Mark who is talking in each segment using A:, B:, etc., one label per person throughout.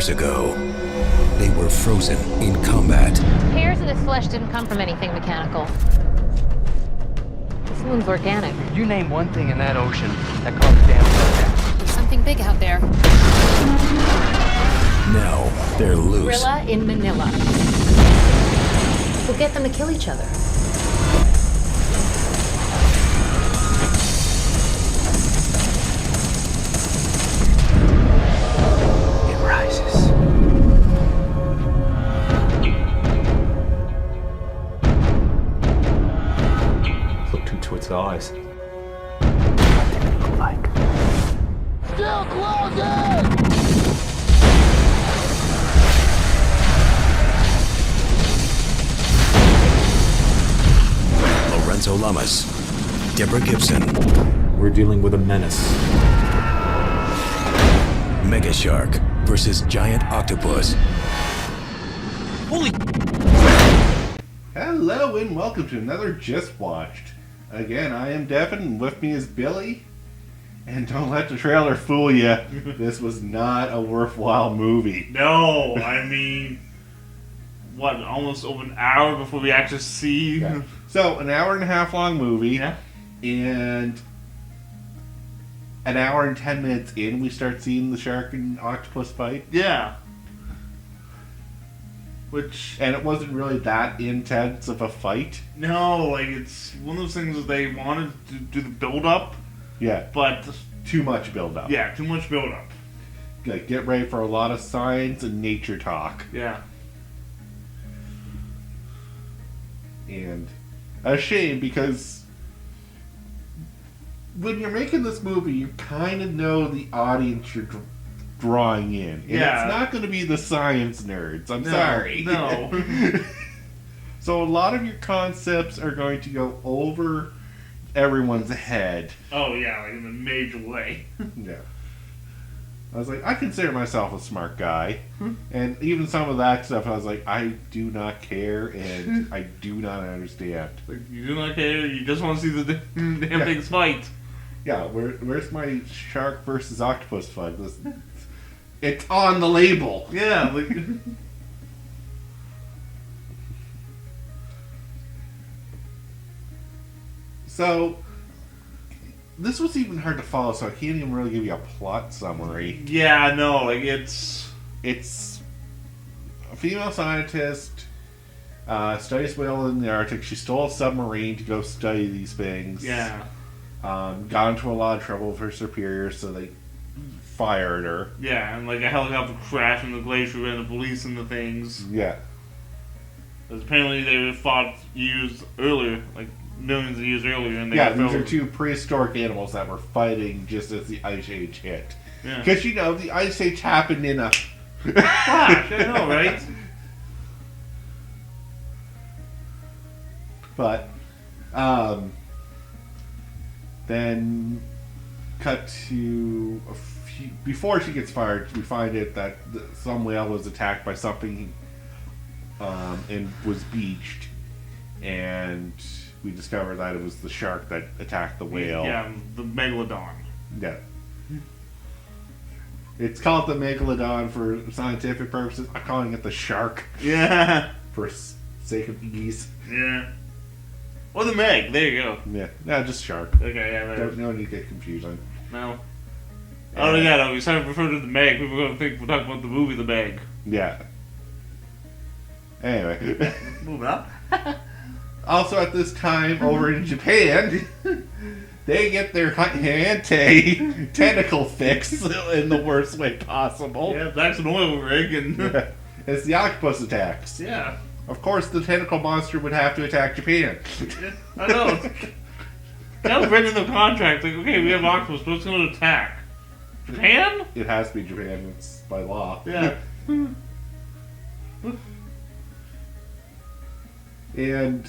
A: years ago. They were frozen in combat.
B: Hairs in his flesh didn't come from anything mechanical. This moon's organic.
C: You name one thing in that ocean that caused damage like that.
B: There's something big out there.
A: Now they're loose.
B: Gorilla in Manila. We'll get them to kill each other.
C: It rises.
D: Looked into its eyes.
C: What did it look like?
E: Still closing!
A: Lorenzo Lamas, Deborah Gibson,
D: We're dealing with a menace.
A: Mega Shark versus Giant Octopus.
D: Holy!
F: Hello and welcome to another Just Watched. Again, I am Devin and with me is Billy. And don't let the trailer fool you. This was not a worthwhile movie.
G: No, I mean, what, almost over an hour before we actually see?
F: Yeah. So, an hour and a half long movie.
G: Yeah.
F: And an hour and 10 minutes in, we start seeing the shark and octopus fight.
G: Yeah. Which,
F: And it wasn't really that intense of a fight.
G: no, like, it's one of those things that they wanted to do the build-up,
F: Yeah,
G: but,
F: too much build up.
G: yeah, too much build-up.
F: Like, get ready for a lot of science and nature talk.
G: Yeah.
F: And a shame because when you're making this movie, you kind of know the audience you're drawing in. And
G: Yeah.
F: it's not going to be the science nerds. I'm
G: No,
F: sorry.
G: no.
F: So a lot of your concepts are going to go over everyone's head.
G: Oh, yeah, like, in a major way.
F: Yeah. I was like, I consider myself a smart guy. And even some of that stuff, I was like, I do not care and I do not understand.
G: Like, you do not care, you just want to see the damn
F: Yeah.
G: things fight.
F: Yeah, where's my shark versus octopus fight? It's on the label.
G: Yeah, like,
F: So, this was even hard to follow, so I can't even really give you a plot summary.
G: yeah, no, like, it's,
F: It's a female scientist, studies whale in the Arctic. She stole a submarine to go study these things.
G: yeah,
F: Got into a lot of trouble with her superiors, so they fired her.
G: yeah, and, like, a helicopter crash in the glacier and the police and the things.
F: Yeah.
G: Because apparently they were fought years earlier, like millions of years earlier, and they
F: Yeah,
G: got
F: these are
G: filled-
F: two prehistoric animals that were fighting just as the Ice Age hit.
G: Yeah.
F: Because, you know, the Ice Age happened in a...
G: Flash, I know, right?
F: But, then cut to before she gets fired, we find it that some whale was attacked by something, and was beached, and we discover that it was the shark that attacked the whale.
G: Yeah, the megalodon.
F: Yeah. It's called the megalodon for scientific purposes. I'm calling it the shark
G: Yeah,
F: for sake of ease.
G: yeah. Or the Meg, there you go.
F: Yeah, just shark.
G: Okay, yeah, there.
F: Don't no need to get confusing.
G: No. Oh, yeah, no, we started referring to the Meg. People are going to think we're talking about the movie The Meg.
F: Yeah. Anyway.
G: Moving up.
F: Also at this time, over in Japan, they get their anti-tentacle fix in the worst way possible.
G: Yeah, that's an oil rig, and...
F: It's the octopus attacks.
G: yeah.
F: Of course, the tentacle monster would have to attack Japan.
G: I know. That was written in the contract. Like, okay, we have octopus, but it's going to attack. Japan?
F: It has to be Japan. It's by law.
G: Yeah.
F: And,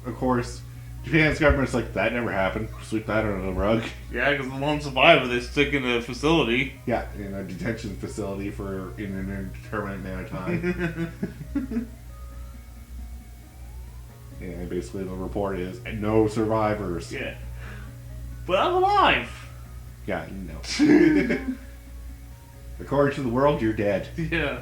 F: of course, Japan's government's like, that never happened. Sweep that under the rug.
G: Yeah, because the lone survivor they stick in a facility.
F: Yeah, in a detention facility for an indeterminate amount of time. And basically the report is, no survivors.
G: Yeah. But I'm alive.
F: Yeah, no. According to the world, you're dead.
G: Yeah.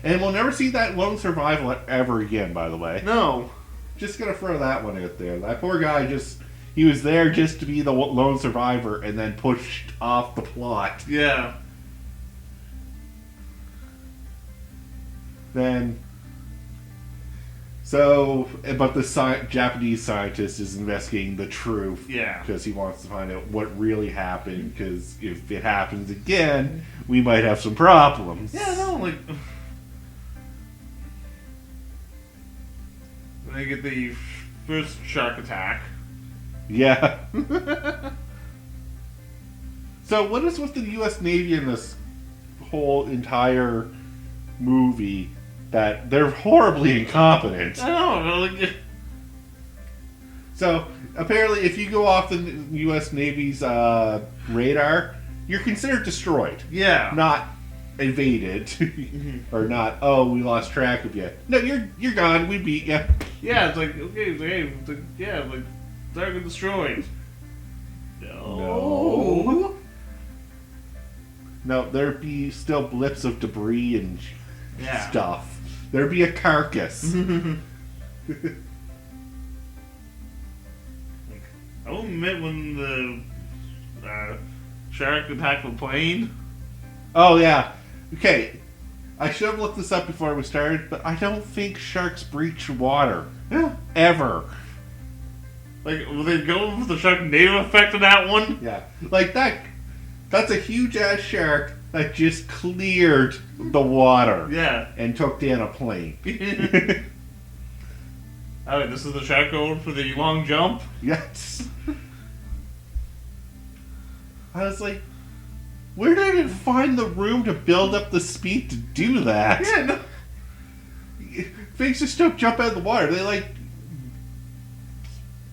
F: And we'll never see that lone survival ever again, by the way.
G: No.
F: Just gonna throw that one out there. That poor guy he was there just to be the lone survivor and then pushed off the plot.
G: Yeah.
F: But the Japanese scientist is investigating the truth.
G: Yeah.
F: Because he wants to find out what really happened, because if it happens again, we might have some problems.
G: Yeah, no, like... They get the first shark attack.
F: Yeah. So what is with the U.S. Navy in this whole entire movie that they're horribly incompetent?
G: I know, like...
F: So apparently if you go off the U.S. Navy's radar, you're considered destroyed.
G: Yeah.
F: Not invaded. Or not, oh, we lost track of you. No, you're gone. We beat you.
G: Yeah, it's like, okay, it's like, hey, it's like, yeah, like, target destroyed. No.
F: No, there'd be still blips of debris and
G: Yeah.
F: stuff. There'd be a carcass.
G: I will admit when the shark attacked the plane.
F: Oh, yeah. Okay. I should have looked this up before we started, but I don't think sharks breach water.
G: Yeah.
F: Ever.
G: Like, will they go with the Sharknado effect of that one?
F: Yeah. Like that's a huge ass shark that just cleared the water.
G: Yeah.
F: And took down a plane.
G: Alright, this is the shark going for the long jump.
F: Yes. I was like, where did it find the room to build up the speed to do that?
G: Yeah, no.
F: Things just don't jump out of the water. They like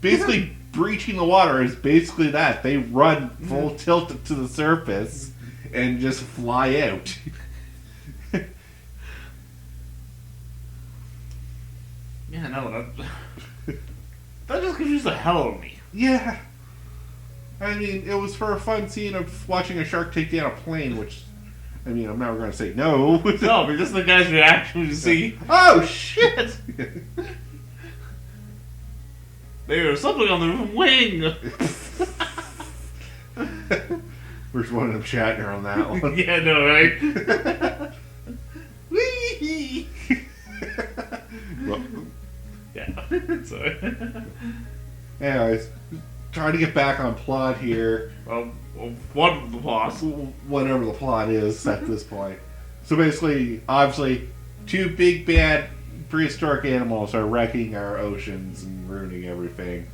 F: basically breaching the water is basically that. They run full tilt to the surface and just fly out.
G: Yeah, no, that just confused the hell out of me.
F: Yeah. I mean, it was for a fun scene of watching a shark take down a plane, which, I mean, I'm never going to say no.
G: No, but just the guy's reaction to see,
F: oh, shit!
G: there's something on the wing.
F: Where's one of them Shatner on that one?
G: Yeah, no, right? Whee!
F: Well,
G: Yeah, sorry.
F: anyways, trying to get back on plot here.
G: Well, one of the plots.
F: Whatever the plot is at this point. So basically, obviously, two big bad prehistoric animals are wrecking our oceans and ruining everything.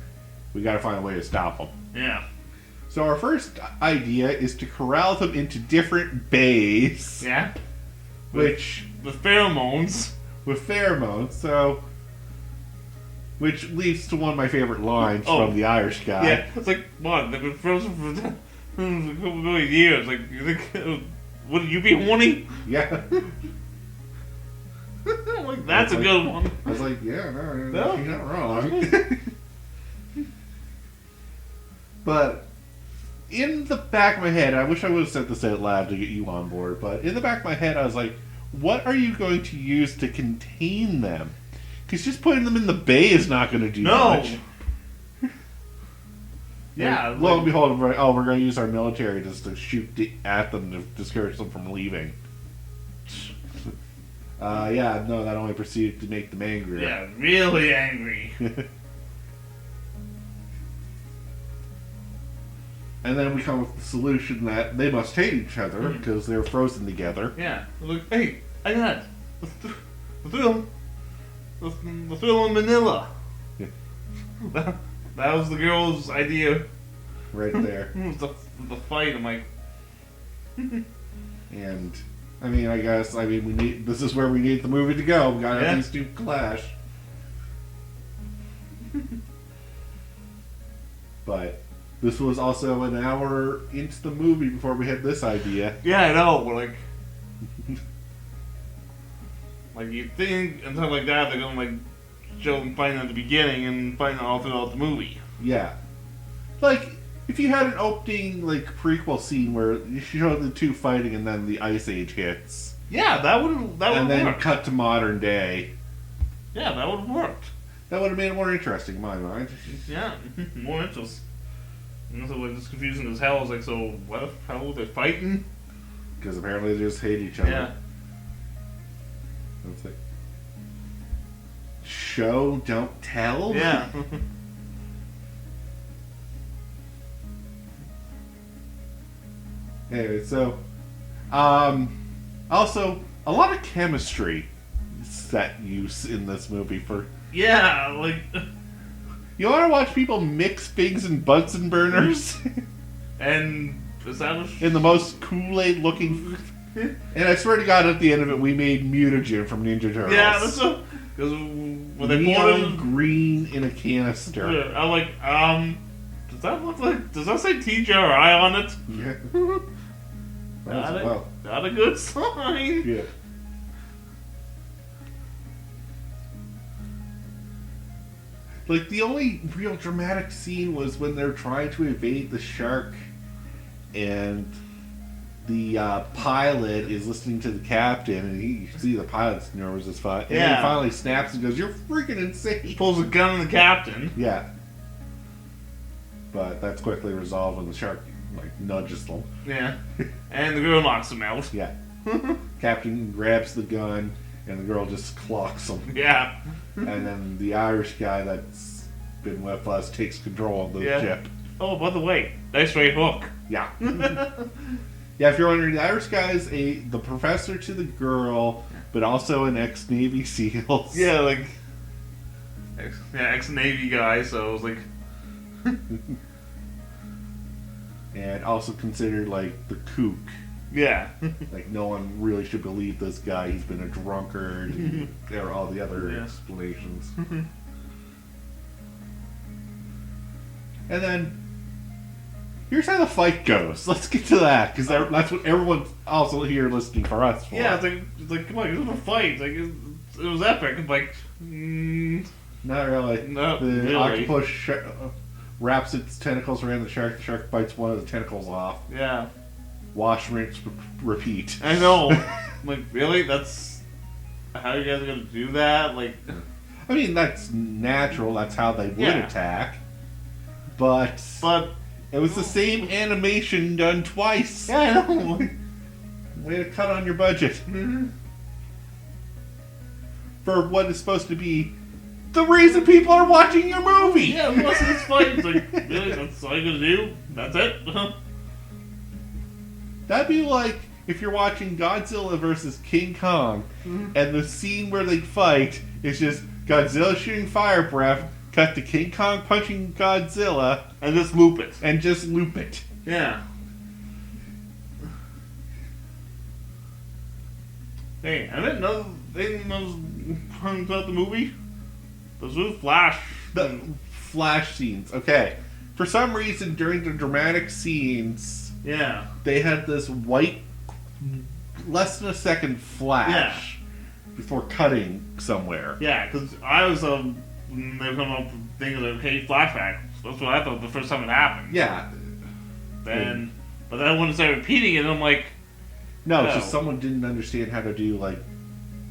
F: We gotta find a way to stop them.
G: Yeah.
F: So our first idea is to corral them into different bays.
G: Yeah.
F: Which,
G: With pheromones.
F: with pheromones, so... Which leads to one of my favorite lines
G: Oh.
F: from the Irish guy.
G: Yeah, it's like, what, they've been frozen for a couple of years. Like, you think, would you be horny?
F: Yeah.
G: I'm like, that's a good one.
F: I was like, yeah, no,
G: No.
F: you're not wrong. But in the back of my head, I wish I would have said this out loud to get you on board, but in the back of my head, I was like, what are you going to use to contain them? Because just putting them in the bay is not going to do much.
G: Yeah.
F: And lo and behold, we're going to use our military just to shoot at them to discourage them from leaving. Yeah, no, that only proceeded to make them angrier.
G: Yeah, really angry.
F: And then we come up with the solution that they must hate each other because they're frozen together.
G: Yeah. Look, hey, I got it. The thrill. The thrill in Manila.
F: Yeah.
G: That was the girl's idea.
F: Right there.
G: the fight. I'm like,
F: And I mean, I guess this is where we need the movie to go. We gotta have these two clash. But this was also an hour into the movie before we had this idea.
G: yeah, I know. We're like, like you think and something like that, they're gonna like show them fighting at the beginning and fighting all throughout the movie.
F: Yeah. Like, If you had an opening, like, prequel scene where you show the two fighting and then the Ice Age hits,
G: Yeah, that would
F: and then
G: work.
F: cut to modern day,
G: Yeah, that would have worked.
F: that would have made it more interesting in my mind.
G: Yeah, more interest. And so, like, it's confusing as hell. It's like, so what the hell are they fighting?
F: Because apparently they just hate each other.
G: Yeah.
F: It's like, show, don't tell?
G: Yeah.
F: Anyway, so, also, a lot of chemistry set use in this movie for...
G: Yeah, like...
F: You want to watch people mix figs and Bunsen burners?
G: And establish...
F: In the most Kool-Aid looking... And I swear to God, at the end of it, we made mutagen from Ninja Turtles.
G: Yeah, that's so... Because when they poured
F: Neon
G: it...
F: green in a canister.
G: Yeah, I'm like, does that look like... Does that say TGRI on it?
F: Yeah. Well,
G: Not a good sign.
F: yeah. Like, the only real dramatic scene was when they're trying to evade the shark, and the pilot is listening to the captain, and you see the pilot's nervous as fuck. And
G: Yeah.
F: he finally snaps and goes, "You're freaking insane!"
G: Pulls a gun on the captain.
F: Yeah. But that's quickly resolved when the shark, like, nudges them.
G: Yeah. And the girl knocks him out.
F: Yeah. Captain grabs the gun, and the girl just clocks him.
G: Yeah.
F: And then the Irish guy that's been with us takes control of the
G: Yeah.
F: ship.
G: Oh, by the way, nice right hook.
F: Yeah. Yeah, if you're wondering, the Irish guy is the professor to the girl, but also an ex-Navy SEAL.
G: Yeah, like... ex-Navy guy, so it was like...
F: And also considered, like, the kook.
G: Yeah.
F: Like, no one really should believe this guy. He's been a drunkard. And there are all the other
G: Yeah.
F: explanations. And then, here's how the fight goes. Let's get to that, because that's what everyone's also here listening for us for.
G: Yeah, it's like, come on, you're gonna fight. Like, it was epic. It's like,
F: Not really.
G: Not
F: The
G: really.
F: octopus wraps its tentacles around the shark. The shark bites one of the tentacles off.
G: yeah.
F: Wash, rinse, repeat.
G: I know. Like, really? That's how you guys are gonna do that? Like,
F: I mean, that's natural. That's how they would
G: Yeah.
F: attack. But it was the same animation done twice.
G: yeah, I know.
F: Way to cut on your budget. For what is supposed to be the reason people are watching your movie.
G: Yeah, what's this fight? It's like, really? That's all you're gonna do? That's it?
F: That'd be like if you're watching Godzilla versus King Kong, and the scene where they fight is just Godzilla shooting fire breath, cut to King Kong punching Godzilla,
G: And just loop it.
F: and just loop it.
G: Yeah. Hey, I didn't know those about the movie. Those little flash.
F: The flash scenes. Okay. For some reason, during the dramatic scenes,
G: Yeah.
F: they had this white, less than a second flash before cutting somewhere.
G: Yeah, because I was, they were coming up with things like, okay, flashback. That's what I thought the first time it happened.
F: Yeah.
G: But then when it started repeating it, I'm like,
F: No, it's
G: No.
F: just someone didn't understand how to do, like,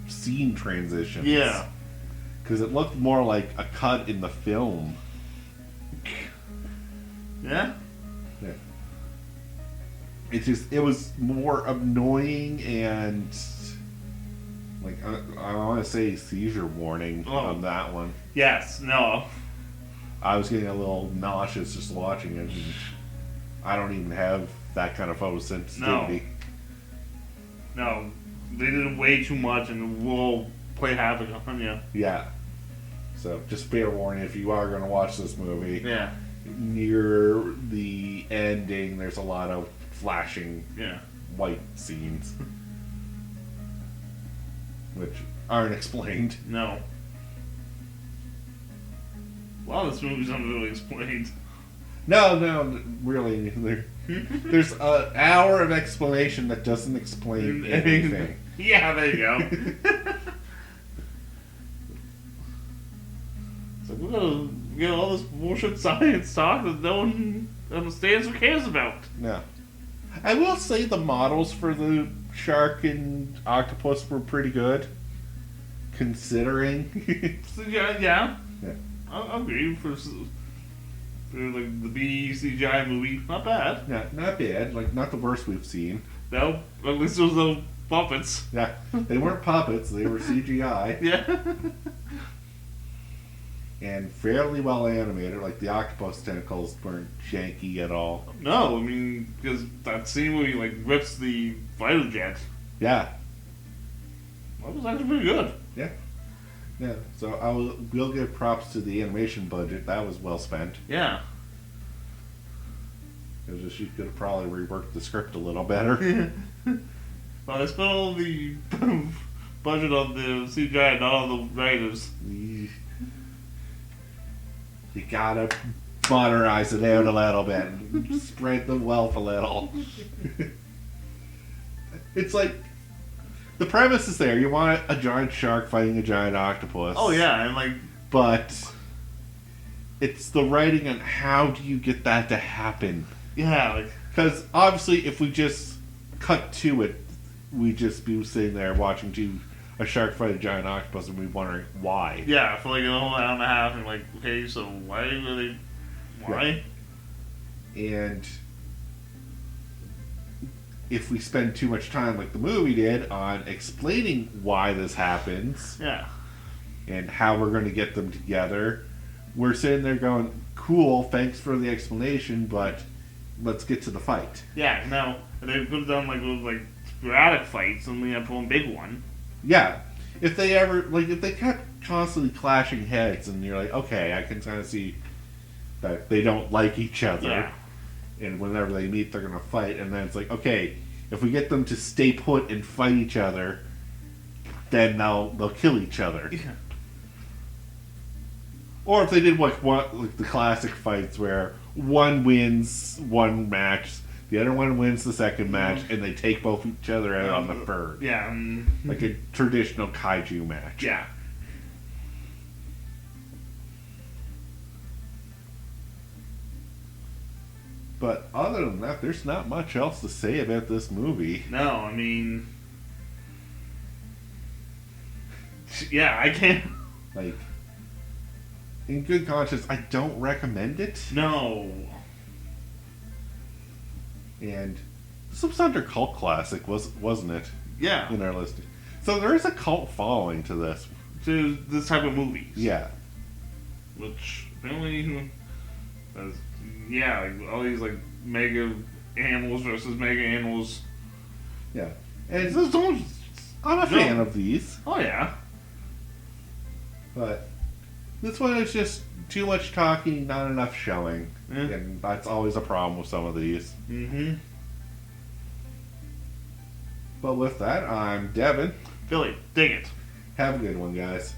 F: scene transitions.
G: yeah.
F: Because it looked more like a cut in the film.
G: Yeah?
F: Yeah. It was more annoying and, like, I want to say seizure warning on that one.
G: Yes, no.
F: I was getting a little nauseous just watching it. And I don't even have that kind of photosensitivity.
G: No. They did it way too much and it will play havoc on you.
F: Yeah. So, just fair warning, if you are going to watch this movie,
G: Yeah.
F: near the ending, there's a lot of flashing
G: Yeah.
F: white scenes. Which aren't explained.
G: No. A lot of this movie's not really explained.
F: No, really. There's an hour of explanation that doesn't explain anything.
G: Yeah, there you go. So we're gonna get all this bullshit science talk that no one the answer cares about.
F: Yeah. I will say the models for the shark and octopus were pretty good, considering.
G: So, yeah.
F: Yeah.
G: I'll agree for like the B CGI movie, not bad.
F: Yeah, not bad. Like, not the worst we've seen.
G: No, at least there was no puppets.
F: Yeah, they weren't puppets, they were CGI.
G: Yeah.
F: And fairly well animated. Like, the octopus tentacles weren't janky at all.
G: No, I mean, because that scene where he like rips the fighter jet,
F: Yeah.
G: that was actually pretty good.
F: Yeah. Yeah, so we'll give props to the animation budget. That was well spent.
G: Yeah.
F: It was just you could have probably reworked the script a little better.
G: Well, they spent all the budget on the CGI, not on the writers.
F: You gotta butterize it out a little bit. And spread the wealth a little. It's like, the premise is there. You want a giant shark fighting a giant octopus.
G: Oh yeah, and like
F: But it's the writing on how do you get that to happen.
G: yeah, like
F: Because obviously, if we just cut to it, we'd just be sitting there watching a shark fight a giant octopus and we'd be wondering why.
G: yeah, for like an hour and a half, and like okay, so why are they? Why?
F: And if we spend too much time, like the movie did, on explaining why this happens
G: Yeah.
F: and how we're going to get them together, we're sitting there going, cool, thanks for the explanation, but let's get to the fight.
G: Yeah. Now they could have done like those like sporadic fights, and we have one big one.
F: Yeah. If they kept constantly clashing heads and you're like, okay, I can kind of see that they don't like each other.
G: Yeah.
F: And whenever they meet, they're going to fight. And then it's like, okay, if we get them to stay put and fight each other, then they'll kill each other.
G: Yeah.
F: Or if they did like the classic fights where one wins one match, the other one wins the second match, and they take both each other out on the third.
G: Yeah.
F: Like a traditional kaiju match.
G: Yeah.
F: But other than that, there's not much else to say about this movie.
G: No, I mean, yeah, I can't.
F: Like, in good conscience, I don't recommend it.
G: No.
F: And this was under cult classic, wasn't it?
G: Yeah.
F: In our list. So there is a cult following to this.
G: To this type of movies.
F: Yeah.
G: Which apparently, yeah, like all these like mega animals versus mega animals.
F: Yeah. And
G: This don't-
F: I'm a fan of these,
G: Oh yeah.
F: but this one is just too much talking, not enough showing.
G: Yeah.
F: And that's always a problem with some of these.
G: Mm-hmm.
F: But with that, I'm Devin.
G: Philly, dig it.
F: Have a good one, guys.